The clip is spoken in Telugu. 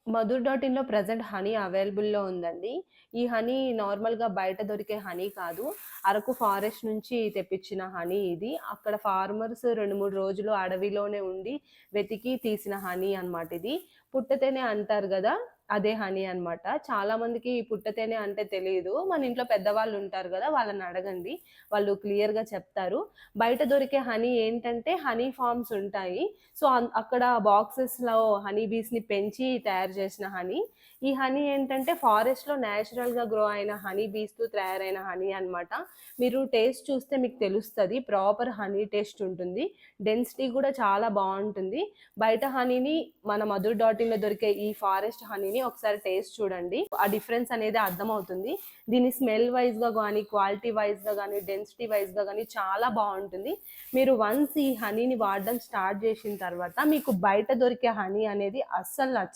మధుర్ డాట్ ఇన్‌లో ప్రెజెంట్ హనీ అవైలబుల్‌లో ఉందండి. ఈ హనీ నార్మల్‌గా బయట దొరికే హనీ కాదు. అరకు ఫారెస్ట్ నుంచి తెప్పించిన హనీ ఇది. అక్కడ ఫార్మర్స్ 2, 3 రోజులు అడవిలోనే ఉండి వెతికి తీసిన హనీ అన్నమాట ఇది. పుట్టతేనె అంటారు గదా! అదే హనీ అన్నమాట. చాలా మందికి పుట్టతేనె అంటే తెలీదు. మన ఇంట్లో పెద్దవాళ్ళు ఉంటారు గదా! వాళ్ళని అడగండి. వాళ్ళు క్లియర్‌గా చెప్తారు. బయట దొరికే హనీ ఏంటంటే హనీ ఫార్మ్స్ ఉంటాయి. సో, అక్కడ బాక్సెస్‌లో హనీ బీస్‌ని పెంచి తయారు చేసిన హనీ. ఈ హనీ ఏంటంటే ఫారెస్ట్‌లో నేచురల్‌గా గ్రో అయిన హనీ బీస్‌తో తయారైన హనీ అన్నమాట. మీరు టేస్ట్ చూస్తే మీకు తెలుస్తది. ప్రాపర్ హనీ టేస్ట్ ఉంటుంది. డెన్సిటీ గూడా చాలా బావుంటుంది. బయట హనీని మన మధుర్ డాట్ ఇన్‌లో దొరికే ఈ ఫారెస్ట్ హనీని ఒకసారి టేస్ట్ చూడండి. ఆ డిఫరెన్స్ అనేది అర్థమవుతుంది. దీని స్మెల్ వైస్‌గా గానీ, క్వాలిటీ వైస్‌గా గానీ, డెన్సిటీ వైస్‌గా గానీ చాలా బావుంటుంది. మీరు వన్స్ ఈ హనీని వాడడం స్టార్ట్ చేసిన తర్వాత మీకు బయట దొరికే హనీ అనేది అస్సలు నచ్చదు.